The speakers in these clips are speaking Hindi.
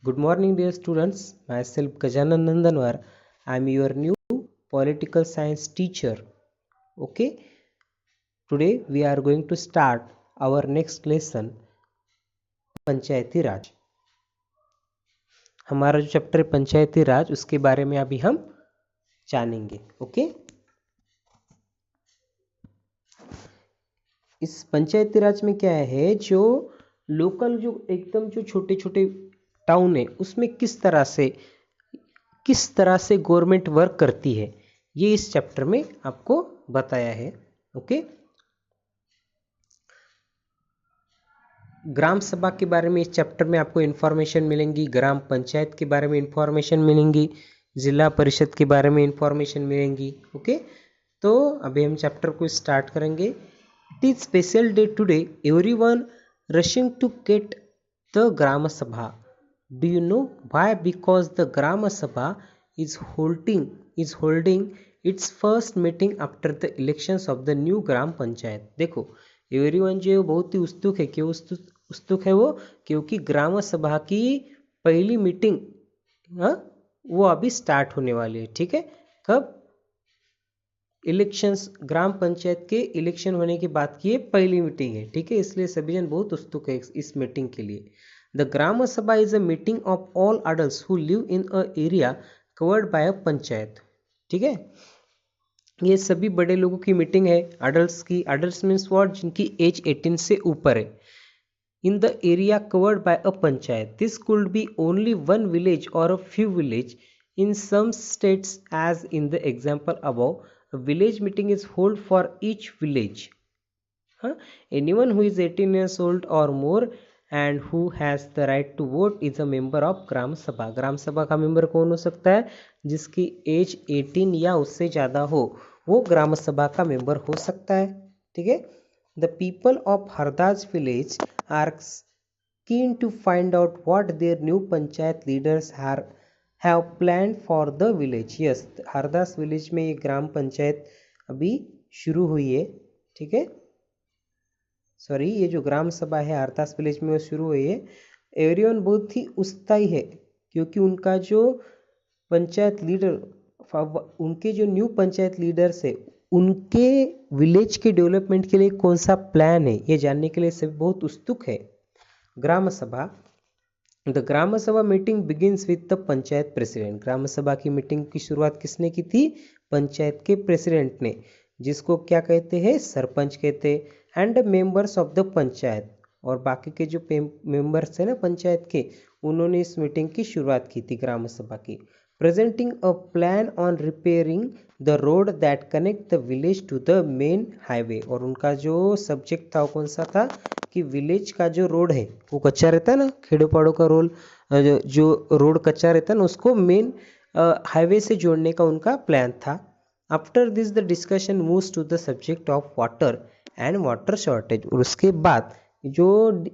Good morning, dear students. Myself Gajanan Nandanwar. I am your new political science teacher. Okay, today we are going to start our next lesson, पंचायती राज. हमारा जो चैप्टर है पंचायती राज, उसके बारे में अभी हम जानेंगे. ओके, इस पंचायती राज में क्या है, जो लोकल जो एकदम जो छोटे छोटे टाउन है उसमें किस तरह से गवर्नमेंट वर्क करती है, ये इस चैप्टर में आपको बताया है. ओके, ग्राम सभा के बारे में इस चैप्टर में आपको इन्फॉर्मेशन मिलेंगी, ग्राम पंचायत के बारे में इन्फॉर्मेशन मिलेंगी, जिला परिषद के बारे में इन्फॉर्मेशन मिलेंगी. ओके, तो अभी हम चैप्टर को स्टार्ट करेंगे. It is special day today, everyone rushing to get the gram sabha. Do you know why? Because the gram sabha is holding its first meeting after the elections of the new ग्राम पंचायत. देखो, एवरीवन जो है वो बहुत ही उत्सुक है. क्यों उत्सुक है वो? क्योंकि ग्राम सभा की पहली मीटिंग वो अभी स्टार्ट होने वाली है. ठीक है, कब? इलेक्शंस, ग्राम पंचायत के इलेक्शन होने के बाद की ये पहली मीटिंग है. ठीक है, इसलिए सभी जन बहुत उत्सुक है इस मीटिंग के लिए. The gram sabha is a meeting of all adults who live in a area covered by a panchayat. ठीक है, ये सभी बड़े लोगों की मीटिंग है, अडल्ट्स की. Adults means what? जिनकी एज 18 से ऊपर है. In the area covered by a panchayat. This could be only one village और a few village. In some states as in the example above, a village meeting is held for each village. Anyone who is 18 years old or more and who has the right to vote is a member of ग्राम सभा. ग्राम सभा का मेंबर कौन हो सकता है? जिसकी एज 18 या उससे ज़्यादा हो, वो ग्राम सभा का मेंबर हो सकता है. ठीक है. The people of Hardas village are keen to find out what their new panchayat leaders have planned for the village. Yes, Hardas village में ये ग्राम पंचायत अभी शुरू हुई है. ठीक है, सॉरी, ये जो ग्राम सभा है हरदास विलेज में वो शुरू हुई है. एवरीवन बहुत ही उत्साही है क्योंकि उनका जो पंचायत लीडर, उनके जो न्यू पंचायत लीडर्स है, उनके विलेज के डेवलपमेंट के लिए कौन सा प्लान है, ये जानने के लिए सभी बहुत उत्सुक है. ग्राम सभा. The gram sabha meeting begins with the panchayat president. Gram sabha की मीटिंग की शुरुआत किसने की थी? पंचायत के प्रेसिडेंट ने, जिसको क्या कहते हैं? सरपंच कहते हैं. And members of the panchayat, और बाकी के जो मेंबर्स है ना पंचायत के, उन्होंने इस मीटिंग की शुरुआत की थी ग्राम सभा की. Presenting a plan on repairing the road that connect the village to the main highway. और उनका जो सब्जेक्ट था वो कौन सा था? कि विलेज का जो रोड है वो कच्चा रहता है ना, खेड़ों पाड़ों का जो रोड कच्चा रहता है ना, उसको मेन हाईवे से जोड़ने का उनका प्लान था. After this the discussion moves to the subject of water and water shortage. और उसके बाद जो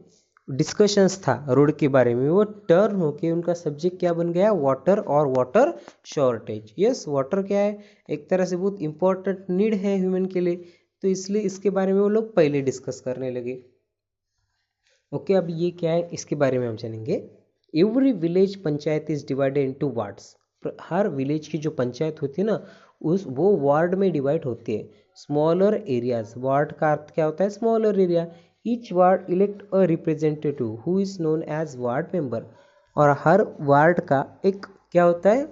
डिस्कशंस था रोड के बारे में, वो टर्न होके उनका सब्जेक्ट क्या बन गया? वाटर और वाटर शॉर्टेज. यस, वाटर क्या है? एक तरह से बहुत इंपॉर्टेंट नीड है ह्यूमन के लिए, तो इसलिए इसके बारे में वो लोग पहले डिस्कस करने लगे. ओके, अब ये क्या है इसके बारे में हम जानेंगे. Every village panchayat is divided into wards. हर विलेज की जो पंचायत होती है ना, वो वार्ड में डिवाइड होती है. Smaller areas. वार्ड का अर्थ क्या होता है? Smaller area. Each ward elect a representative who is known as ward member. और हर वार्ड का एक क्या होता है?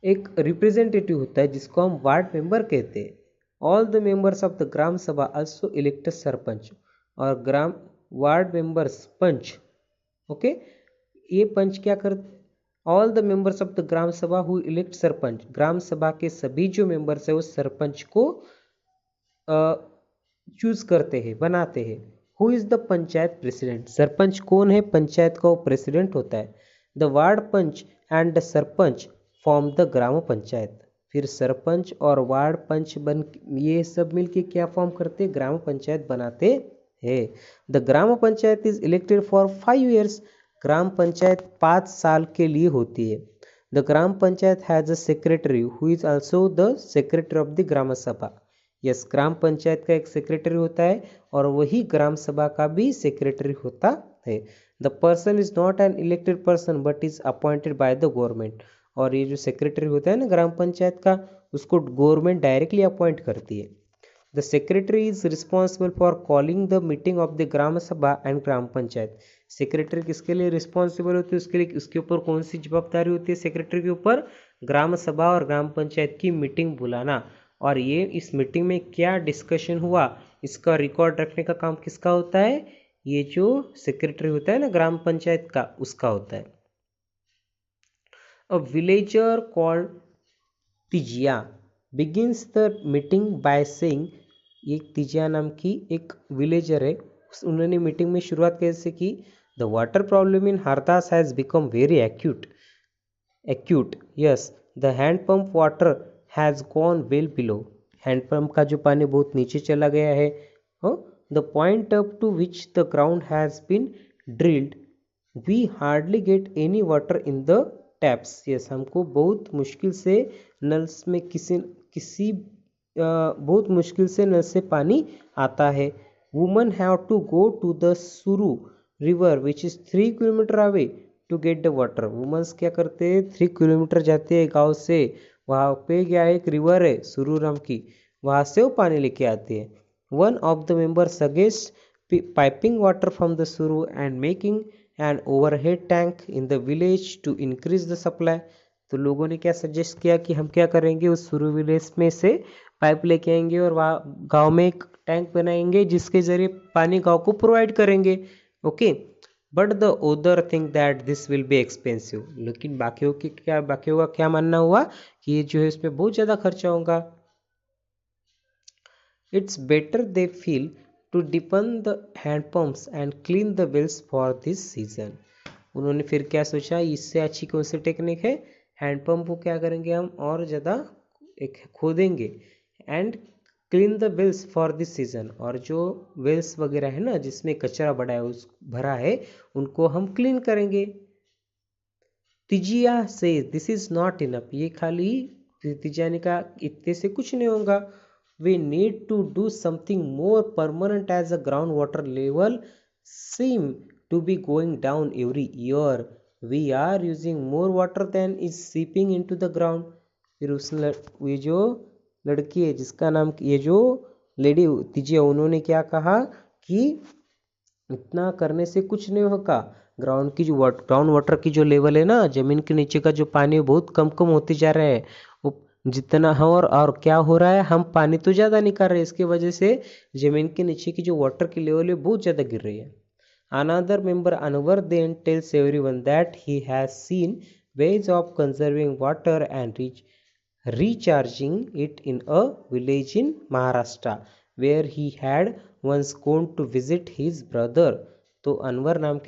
एक रिप्रेजेंटेटिव होता है जिसको हम वार्ड मेंबर कहते हैं. All the members of the gram sabha also elect sarpanch. और gram ward members panch. Okay, ये पंच क्या करते? All the members of the gram sabha who elect sarpanch. ग्राम सभा के सभी जो मेंबर्स है वो सरपंच को चूज करते हैं, बनाते हैं. Who is the panchayat president. Sarpanch कौन है? पंचायत का वो प्रेसिडेंट होता है. The ward panch and the sarpanch form the gram panchayat. फिर सरपंच और वार्ड पंच ये सब मिलके क्या फॉर्म करते? ग्राम पंचायत बनाते है. The gram panchayat is elected for 5 years. Gram panchayat 5 साल के लिए होती है. The gram panchayat has a secretary who is also the secretary of the gram sabha. Yes, ग्राम पंचायत का एक सेक्रेटरी होता है और वही ग्राम सभा का भी सेक्रेटरी होता है। The person is not an elected person but is appointed by the government. और ये जो सेक्रेटरी होता है ना ग्राम पंचायत का, उसको गवर्नमेंट डायरेक्टली अपॉइंट करती है। The secretary is responsible for calling the meeting of the gram sabha and gram panchayat. Secretary किसके लिए रिस्पॉन्सिबल होती है, उसके लिए उसके ऊपर कौन सी जवाबदारी होती है सेक्रेटरी के ऊपर? ग्राम सभा और ग्राम पंचायत की मीटिंग बुलाना, और ये इस मीटिंग में क्या डिस्कशन हुआ इसका रिकॉर्ड रखने का काम किसका होता है? ये जो सेक्रेटरी होता है ना ग्राम पंचायत का, उसका होता है। A villager called Tijiya begins the meeting by saying. ये तिजिया नाम की एक विलेजर है, उन्होंने मीटिंग में शुरुआत कैसे की? The water problem in Hardas has become very acute yes, the handpump water has gone well below. Handpump का जो पानी बहुत नीचे चला गया है। The point up to which the ground has been drilled we hardly get any water in the taps. Yes, हमको बहुत मुश्किल से नल में बहुत मुश्किल से नल से पानी आता है। Woman have to go to the Suru river which is 3 kilometre away to get the water. Womens क्या करते हैं, 3 किलोमीटर जाते हैं गांव से, वहाँ पे क्या एक रिवर है सुरू नाम की, वहाँ से वो पानी लेके आते हैं। One of the member suggest piping water from the Suru and making an overhead tank in the village to increase the supply. तो लोगों ने क्या सजेस्ट किया कि हम क्या करेंगे, उस सुरू विलेज में से पाइप लेके आएंगे और वहाँ गांव में एक टैंक बनाएंगे जिसके जरिए पानी गांव को प्रोवाइड करेंगे। Okay, but the other think that this will be expensive. लेकिन बाकियों का क्या मानना हुआ कि ये जो है इसमें बहुत ज़्यादा खर्चा होगा। It's better they feel to deepen the handpumps and clean the wells for this season. उन्होंने फिर क्या सोचा, इससे अच्छी कौन सी टेक्निक है, हैंडपम्प को क्या करेंगे हम और ज़्यादा एक खोदेंगे and clean the wells for this season, और जो वेल्स वगैरह है ना जिसमें कचरा बड़ा है उस भरा है उनको हम क्लीन करेंगे। तिजिया से दिस इज नॉट इनफ, ये खाली तिजिया ने कहा इतने से कुछ नहीं होगा। We need to do something more permanent as a ground water level seem to be going down every year, we are using more water than is seeping into the ground. फिर ये जो लड़की है जिसका नाम, ये जो लेडी तिजिया, उन्होंने क्या कहा कि इतना करने से कुछ नहीं होगा, ग्राउंड वाटर की जो लेवल है ना, जमीन के नीचे का जो पानी बहुत कम होते जा रहा है, वो जितना है और क्या हो रहा है, हम पानी तो ज़्यादा निकाल रहे हैं, इसके वजह से जमीन के नीचे की जो वाटर की लेवल है बहुत ज़्यादा गिर रही है। Another member Anwar then tells everyone that he has seen ways of conserving water and recharging it in a village in Maharashtra where he had once gone to visit his brother। तो अनवर नाम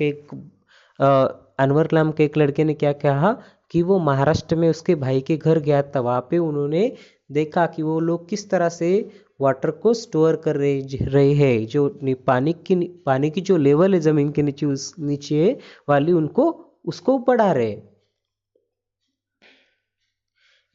के एक लड़के ने क्या कहा कि वो महाराष्ट्र में उसके भाई के घर गया था, वहाँ पे उन्होंने देखा कि वो लोग किस तरह से वाटर को स्टोर कर रहे हैं, जो पानी की जो लेवल है जमीन के नीचे, उस नीचे वाली उसको बढ़ा रहे।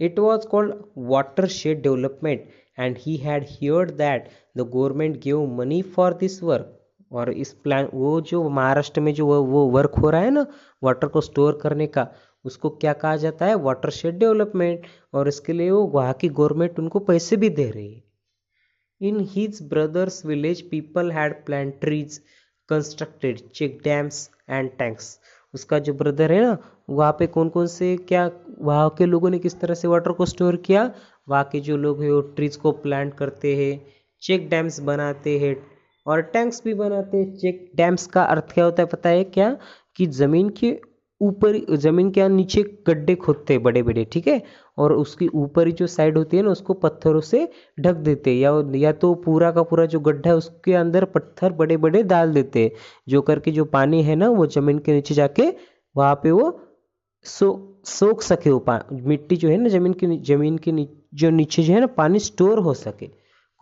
It was called watershed development and he had heard that the government gave money for this work। और इस प्लान, वो जो महाराष्ट्र में जो वो वर्क हो रहा है ना वाटर को स्टोर करने का, उसको क्या कहा जाता है, वाटरशेड डेवलपमेंट, और इसके लिए वो वहाँ की गवर्नमेंट उनको पैसे भी दे रही है। In his brother's village, people had planted trees, constructed check dams and tanks। उसका जो ब्रदर है ना, वहाँ पे कौन कौन से क्या वहाँ के लोगों ने किस तरह से वाटर को स्टोर किया, वहाँ के जो लोग हैं वो ट्रीज को प्लांट करते हैं, चेक डैम्स बनाते हैं और टैंक्स भी बनाते हैं। चेक डैम्स का अर्थ क्या होता है पता है क्या, कि जमीन के नीचे गड्ढे खोदते हैं बड़े बड़े, ठीक है, और उसकी ऊपरी जो साइड होती है ना उसको पत्थरों से ढक देते हैं, या तो पूरा का पूरा जो गड्ढा है उसके अंदर पत्थर बड़े बड़े डाल देते हैं, जो करके जो पानी है ना वो जमीन के नीचे जाके वहाँ पे वो सोख सके, वो मिट्टी जो है ना जमीन के जो नीचे जो है ना पानी स्टोर हो सके,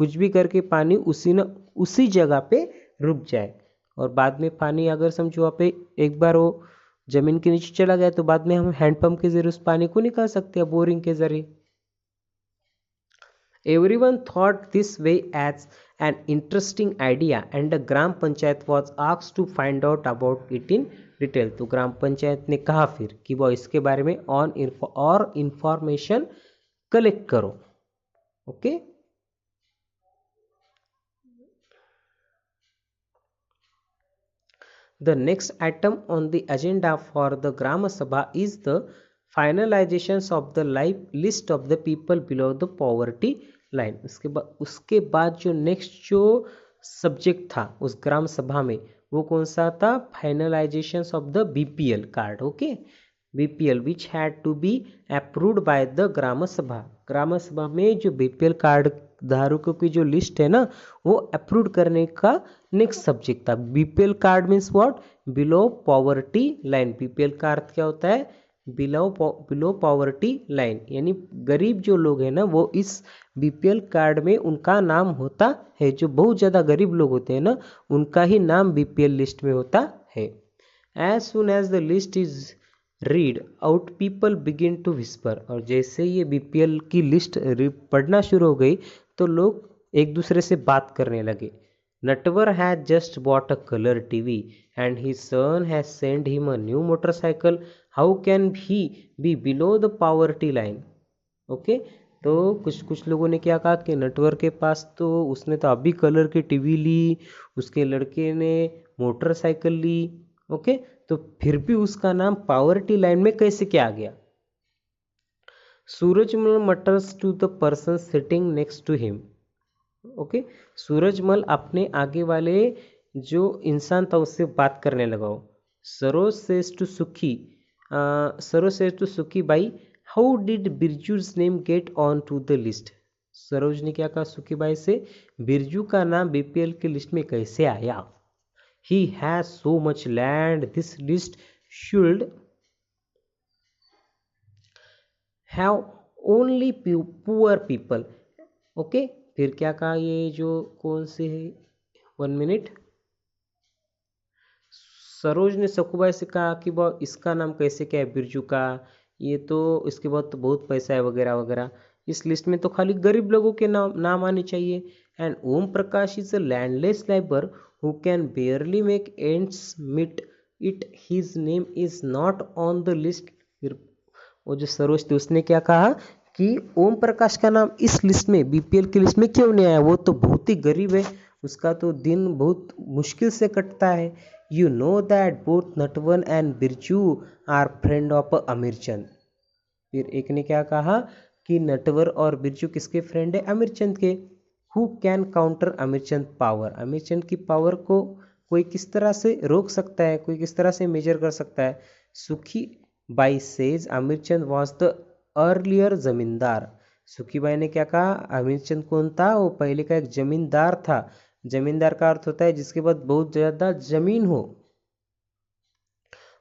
कुछ भी करके पानी उसी जगह पे रुक जाए, और बाद में पानी अगर समझो वहाँ पे एक बार वो जमीन के नीचे चला गया तो बाद में हम हैंडपंप के जरिए उस पानी को निकाल सकते हैं, बोरिंग के जरिए। Everyone thought this way as an interesting idea and the gram panchayat was asked to find out about it in detail. तो ग्राम पंचायत ने कहा फिर कि वो इसके बारे में और इंफॉर्मेशन कलेक्ट करो. Okay. The next item on the agenda for the Gram Sabha is the finalizations of the list of the people below the poverty line. उसके बाद जो नेक्स्ट जो सब्जेक्ट था उस ग्राम सभा में वो कौन सा था? Finalisations of the BPL card. Okay. BPL which had to be approved by the gram sabha. Gram सभा में जो बीपीएल कार्ड धारकों की जो लिस्ट है ना वो अप्रूव करने का नेक्स्ट सब्जेक्ट था. BPL card means what? Below poverty line. BPL का अर्थ क्या होता है? बिलो पॉवर्टी लाइन, यानी गरीब जो लोग हैं ना वो इस बीपीएल कार्ड में उनका नाम होता है. जो बहुत ज़्यादा गरीब लोग होते हैं ना उनका ही नाम बीपीएल लिस्ट में होता है. As soon as the list is read out people begin to whisper. और जैसे ये बीपीएल की लिस्ट पढ़ना शुरू हो गई तो लोग एक दूसरे से बात करने लगे. Natwar has just bought a colour TV and his son has send him a new motorcycle. How can he be below the poverty line? Okay. तो कुछ लोगों ने क्या कहा कि नटवर के पास तो उसने तो अभी कलर की टीवी ली, उसके लड़के ने मोटरसाइकिल ली. ओके. तो फिर भी उसका नाम पॉवर्टी लाइन में कैसे क्या आ गया? Surajmal mutters to the person sitting next to him. Okay. Surajmal अपने आगे वाले जो इंसान था उससे बात करने लगा. Saroj says to Sukhi Bai, how did Birju's name get on to the list. Saroj ने क्या कहा सुखी बाई से, बिरजू का नाम बीपीएल की लिस्ट में कैसे आया? He has so much land, this list should have only poor people. Okay. फिर क्या कहा ये जो कौन से है? 1 मिनट. सरोज ने सकुबाई से कहा कि वो इसका नाम कैसे क्या है बिरजू का, ये तो इसके बाद तो बहुत पैसा है वगैरह वगैरह, इस लिस्ट में तो खाली गरीब लोगों के नाम आने चाहिए. And Om Prakash is a landless labour who can barely make ends meet it, his name is not on the list. फिर वो जो सरोज थी उसने क्या कहा कि ओम प्रकाश का नाम इस लिस्ट में बीपीएल की लिस्ट में क्यों नहीं आया? वो तो बहुत ही गरीब है, उसका तो दिन बहुत मुश्किल से कटता है. You know that both Natwar and Birju are friend of Amir Chand. फिर एक ने क्या कहा कि नटवर और बिरजू किसके फ्रेंड है? अमीर चंद के. हु कैन काउंटर अमीर चंद पावर. अमीर चंद की पावर को कोई किस तरह से रोक सकता है, कोई किस तरह से मेजर कर सकता है? सुखी बाई सेज अमीर चंद वॉज द अर्लियर जमींदार. सुखी बाई ने क्या कहा? अमीर चंद कौन था? वो पहले का एक जमींदार था. जमींदार का अर्थ होता है जिसके पास बहुत ज़्यादा जमीन हो.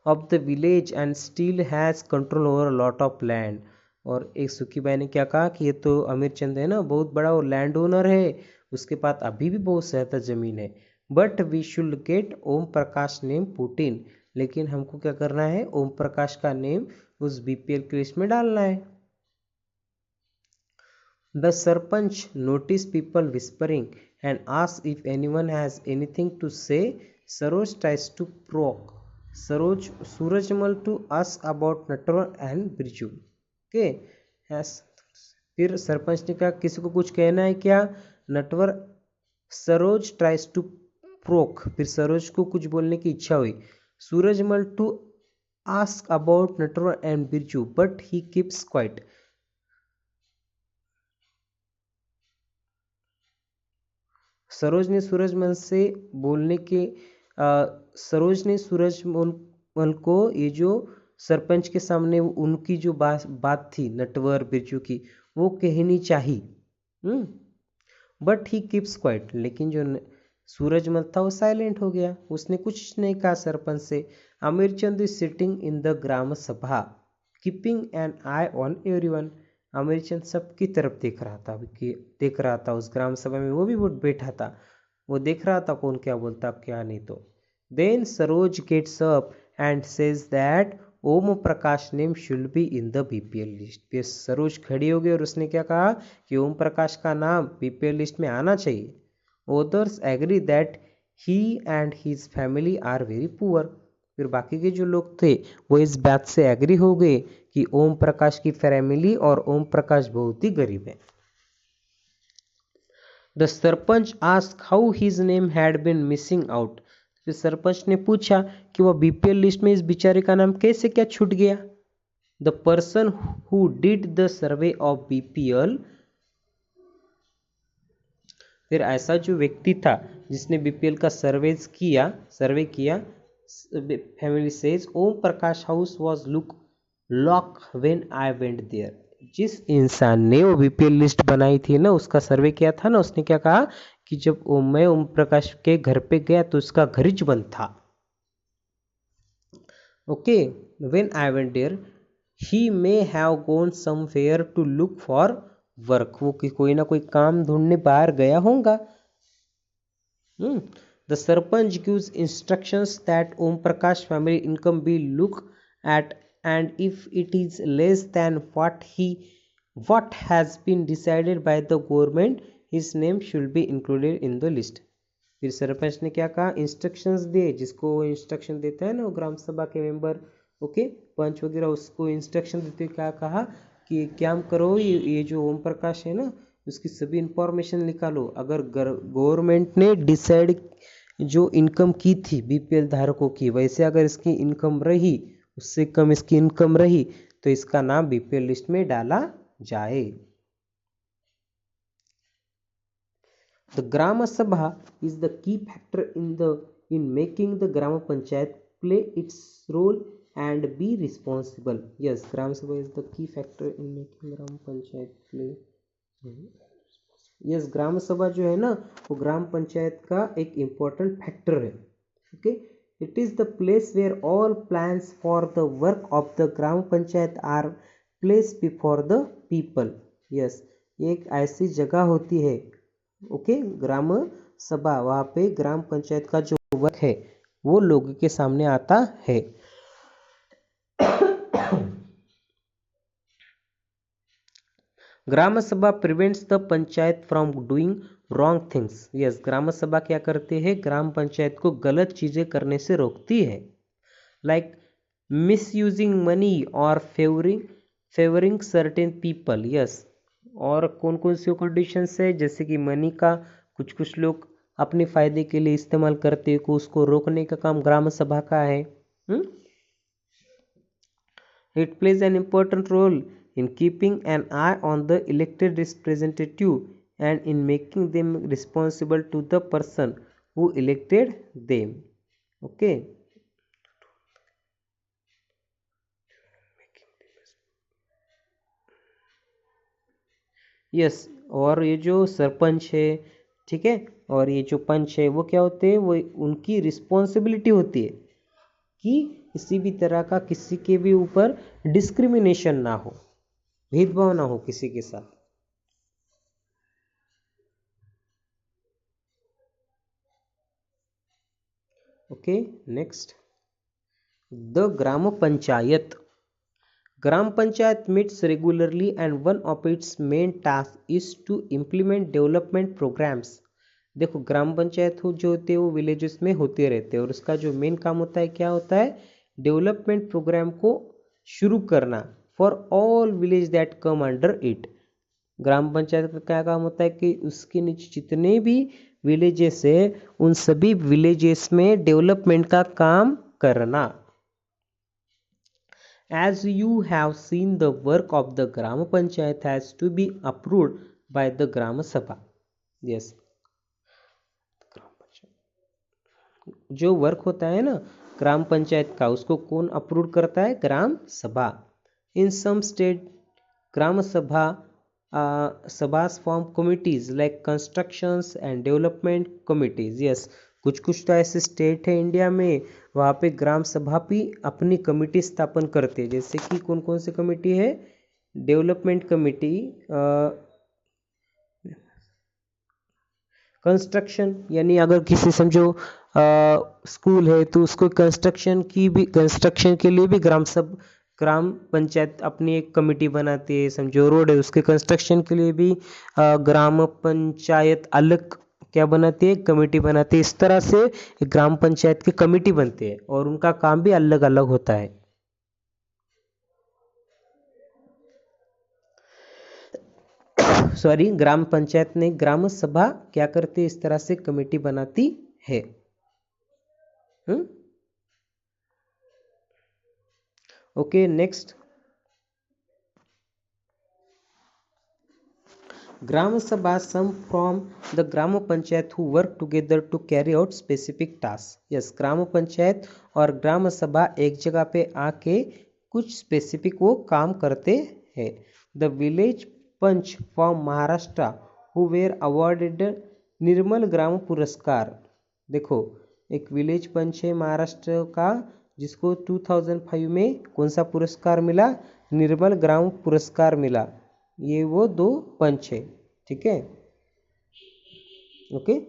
Of the village and still has control over lot of land. और एक सुखी बाई ने क्या कहा कि ये तो अमीर चंद है ना, बहुत बड़ा वो लैंड ओनर है, उसके पास अभी भी बहुत ज़्यादा ज़मीन है. But we should get Om Prakash name put in. लेकिन हमको क्या करना है? ओम प्रकाश का नेम उस बीपीएल की लिस्ट में डालना है. The sarpanch notice people whispering and ask if anyone has anything to say. Saroj tries to prod Surajmal to ask about Natwar and Birju. Okay. फिर सरपंच ने कहा किसी को कुछ कहना है क्या? Natwar. Saroj tries to provoke. फिर सरोज को कुछ बोलने की इच्छा हुई. Surajmal to ask about Natwar and Birju but he keeps quiet. Saroj ने सूरजमल से बोलने के सरोज ने सूरजमल को ये जो सरपंच के सामने उनकी जो बात थी नटवर बिरजू की वो कहनी चाहिए. But he keeps quite. लेकिन जो सूरजमल था वो साइलेंट हो गया, उसने कुछ नहीं कहा सरपंच से. अमीर चंद is sitting in the gram सभा keeping an I on everyone. अमीर चंद सबकी तरफ देख रहा था उस ग्राम सभा में. वो भी बैठा था, वो देख रहा था कौन क्या बोलता क्या नहीं. तो then Saroj gets up and says that Om Prakash name should be in the BPL list. फिर सरोज खड़ी हो गई और उसने क्या कहा कि ओम प्रकाश का नाम बीपीएल लिस्ट में आना चाहिए। Others agree that he and his family are very poor. फिर बाकी के जो लोग थे वो इस बात से एग्री हो गए कि ओम प्रकाश की फैमिली और ओम प्रकाश बहुत ही गरीब है। The sarpanch ask how his name had been missing out. फिर सरपंच ने पूछा कि वह बीपीएल लिस्ट में इस बेचारे का नाम कैसे क्या छूट गया। The person who did the survey of BPL. फिर ऐसा जो व्यक्ति था जिसने बीपीएल का सर्वे किया, family says Om Prakash house was lock when I went there. जिस इंसान ने वो बीपीएल लिस्ट बनाई थी ना, उसका सर्वे किया था ना, उसने क्या कहा कि जब मैं ओम प्रकाश के घर पे गया तो उसका घर ही बंद था। Okay, when I went there he may have gone somewhere to look for work. वो कोई ना कोई काम ढूंढने बाहर गया होगा। The Sarpanch gives instructions that Om Prakash family income be looked at, and if it is less than what has been decided by the government, his name should be included in the list. फिर सरपंच ने क्या कहा, इंस्ट्रक्शंस दिए। जिसको इंस्ट्रक्शन देता है ना वो ग्राम सभा के मेंबर, ओके, पंच वगैरह, उसको इंस्ट्रक्शन देते क्या कहा कि क्या करो, ये जो ओम प्रकाश है ना उसकी सभी इंफॉर्मेशन निकालो। अगर गवर्नमेंट ने डिसाइड जो इनकम की थी बीपीएल धारकों की, वैसे अगर इसकी इनकम रही, उससे कम इसकी इनकम रही, तो इसका नाम बीपीएल लिस्ट में डाला जाए। The Grama Sabha is the key factor in making the Grama Panchayat play its role and be responsible. Yes, Grama Sabha is the key factor in making Grama Panchayat play. Yes, ग्राम सभा जो है ना वो ग्राम पंचायत का एक इम्पोर्टेंट फैक्टर है। Okay, it is the place where all plans for the work of the gram panchayat are place before the people. Yes, एक ऐसी जगह होती है, ओके, ग्राम सभा, वहाँ पे ग्राम पंचायत का जो वर्क है वो लोगों के सामने आता है। Gram sabha prevents the panchayat from doing wrong things. Yes, ग्राम सभा क्या करते हैं, ग्राम पंचायत को गलत चीजें करने से रोकती है। लाइक मिस यूजिंग मनी और फेवरिंग सर्टेन पीपल। यस, और कौन कौन सी कंडीशंस है, जैसे कि मनी का कुछ लोग अपने फायदे के लिए इस्तेमाल करते हैं, को उसको रोकने का काम ग्राम सभा का है। It plays an important role in keeping an eye on the elected representative and in making them responsible to the person who elected them. Okay. Yes, और ये जो सरपंच है, ठीक है, और ये जो पंच है, वो क्या होते हैं, वो उनकी रिस्पॉन्सिबिलिटी होती है कि किसी भी तरह का किसी के भी ऊपर डिस्क्रिमिनेशन ना हो, भेदभाव ना हो किसी के साथ। Okay, next, the gram panchayat. Gram panchayat meets regularly and one of its main task is to implement development programmes. देखो, ग्राम पंचायत जो होते हैं वो विलेजेस में होते रहते हैं और उसका जो मेन काम होता है क्या होता है, डेवलपमेंट प्रोग्राम को शुरू करना for all village that come under it. ग्राम पंचायत का क्या काम होता है कि उसके नीचे जितने भी विलेजेस है उन सभी विलेजेस में डेवलपमेंट का काम करना। As you have seen, the work of the Grama Panchayat has to be approved by the Grama Sabha. Yes. जो वर्क होता है ना ग्राम पंचायत का, उसको कौन अप्रूव करता है, ग्राम सभा। इन सम state gram sabha sabhas form committees like constructions and development committees. Yes, कुछ तो ऐसे स्टेट है इंडिया में वहाँ पे ग्राम सभा भी अपनी कमिटी स्थापन करते हैं। जैसे कि कौन कौन सी कमिटी है, डेवलपमेंट कमिटी, कंस्ट्रक्शन, यानी अगर किसी समझो स्कूल है तो उसको कंस्ट्रक्शन के लिए भी ग्राम पंचायत अपनी एक कमेटी बनाती है। समझो रोड है, उसके कंस्ट्रक्शन के लिए भी ग्राम पंचायत अलग क्या बनाती है, कमेटी बनाती है। इस तरह से ग्राम पंचायत की कमेटी बनती है और उनका काम भी अलग अलग होता है। सॉरी, ग्राम पंचायत ने ग्राम सभा क्या करती है, इस तरह से कमेटी बनाती है। Okay, next. Gram Sabha some from the Gram Panchayat who work together to carry out specific tasks. Yes, ग्राम पंचायत और ग्राम सभा एक जगह पे आके कुछ स्पेसिफिक वो काम करते हैं। The village panch from Maharashtra who were awarded Nirmal Gram Puraskar. देखो, एक विलेज पंच है महाराष्ट्र का जिसको 2005 में कौन सा पुरस्कार मिला, निर्मल ग्राम पुरस्कार मिला। ये वो दो पंच है, ठीक है। Okay,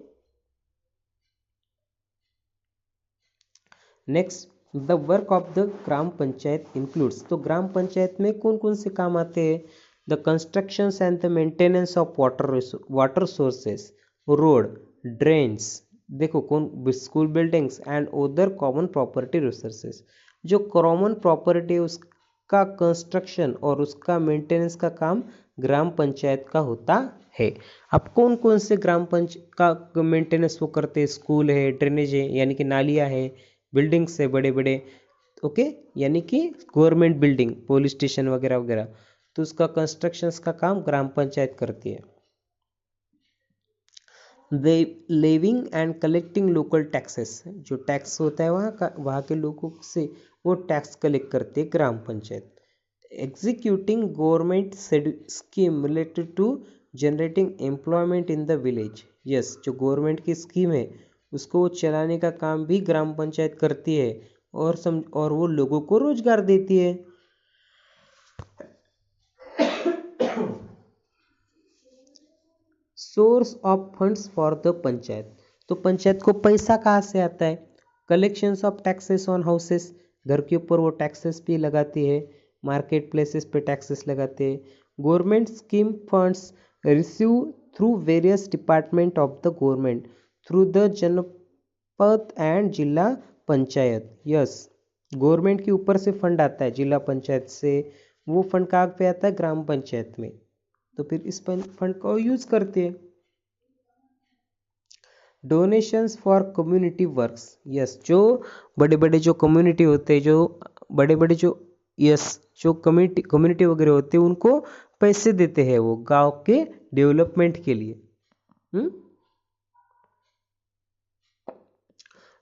next, the work of the gram panchayat includes. तो ग्राम पंचायत में कौन कौन से काम आते हैं, the constructions and the maintenance of water sources, road, drains, देखो कौन, school buildings and other common property resources. जो कॉमन प्रॉपर्टी है उसका कंस्ट्रक्शन और उसका मेंटेनेंस का काम ग्राम पंचायत का होता है। अब कौन कौन से ग्राम पंचायत का मेंटेनेंस वो करते हैं, स्कूल है, ड्रेनेज है यानी कि नालियाँ है, बिल्डिंग्स है बड़े बड़े, ओके, यानी कि गवर्नमेंट बिल्डिंग, पुलिस स्टेशन वगैरह वगैरह, तो उसका कंस्ट्रक्शंस का काम ग्राम पंचायत करती है। They levying and collecting local taxes, जो टैक्स होता है वहाँ के लोगों से वो टैक्स कलेक्ट करती है ग्राम panchayat. Executing government scheme related to generating employment in the village. Yes, जो गवर्नमेंट की स्कीम है उसको चलाने का काम भी ग्राम पंचायत करती है और वो लोगों को रोजगार देती है। Source of funds for the panchayat, तो पंचायत को पैसा कहाँ से आता है, collections of taxes on houses, घर के ऊपर वो टैक्सेस भी लगाती है, मार्केट प्लेसेस पे टैक्सेस लगाते हैं। Government scheme funds receive through various department of the government through the जनपद एंड जिला पंचायत। यस, गवर्नमेंट के ऊपर से फंड आता है जिला पंचायत से, वो फंड कहाँ पे आता है, ग्राम पंचायत में, तो फिर इस फंड को यूज करते हैं। Donations for community works. Yes, जो बड़े बड़े जो कम्युनिटी होते हैं, जो बड़े बड़े जो जो कम्युनिटी वगैरह होते हैं उनको पैसे देते हैं वो गांव के डेवलपमेंट के लिए।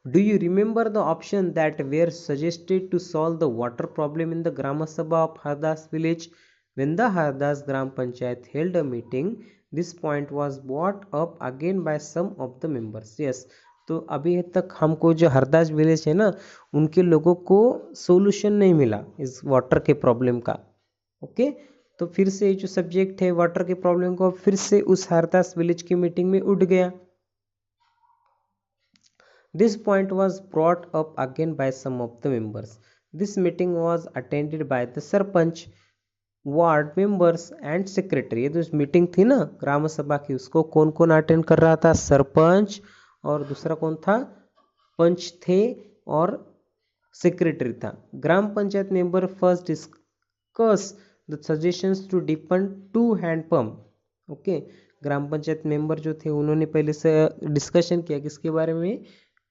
Do you remember the option that were suggested to solve the water problem in the gram sabha of Hardas village? When the Hardas Gram Panchayat held a meeting, this point was brought up again by some of the members. Yes, तो अभी तक हमको जो हरदास विलेज है ना, उनके लोगों को सोल्यूशन नहीं मिला इस वाटर के प्रॉब्लम का। ओके, तो फिर से जो सब्जेक्ट है वाटर के प्रॉब्लम को फिर से उस हरदास विलेज की मीटिंग में उठ गया। This point was brought up again by some of the members. This meeting was attended by the sarpanch, ward members and secretary. ये जो मीटिंग थी ना ग्राम सभा की, उसको कौन कौन अटेंड कर रहा था, सरपंच और दूसरा कौन था, पंच थे और सेक्रेटरी था। Gram panchayat member first discuss the suggestions to depend 2 hand pump. Okay, ग्राम पंचायत मेंबर जो थे उन्होंने पहले से डिस्कशन किया किसके बारे में,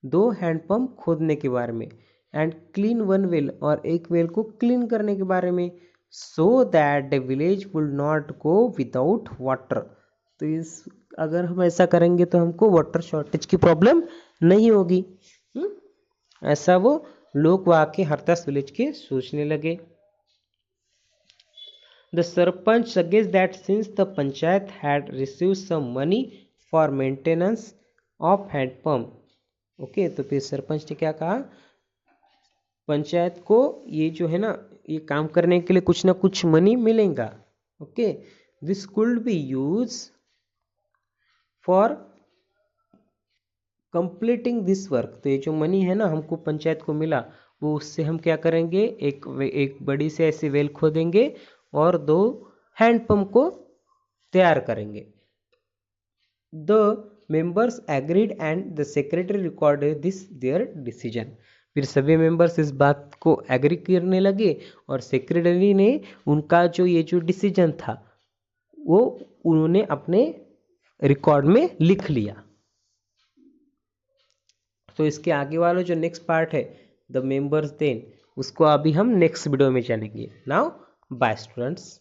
2 हैंड पंप खोदने के बारे में, एंड क्लीन 1 वेल, और एक वेल को क्लीन करने के बारे में, so that the village will not go without water। तो इस अगर हम ऐसा करेंगे तो हमको वाटर शॉर्टेज की प्रॉब्लम नहीं होगी। ऐसा वो लोग वहाँ के हरदास विलेज के सोचने लगे। The sarpanch suggests that since the panchayat had received some money for maintenance of hand pump, okay, तो फिर सरपंच ने क्या कहा, पंचायत को ये जो है ना ये काम करने के लिए कुछ ना कुछ मनी मिलेगा। Okay, this could B use for completing this work, तो ये जो मनी है ना हमको पंचायत को मिला, वो उससे हम क्या करेंगे, एक बड़ी से ऐसी वेल खोदेंगे और 2 हैंडपंप को तैयार करेंगे। The members agreed and the secretary recorded this there decision. फिर सभी मेंबर्स इस बात को एग्री करने लगे और सेक्रेटरी ने उनका ये जो डिसीजन था वो उन्होंने अपने रिकॉर्ड में लिख लिया। तो इसके आगे वाला जो नेक्स्ट पार्ट है द मेंबर्स देन, उसको अभी हम नेक्स्ट वीडियो में जानेंगे। Now bye students.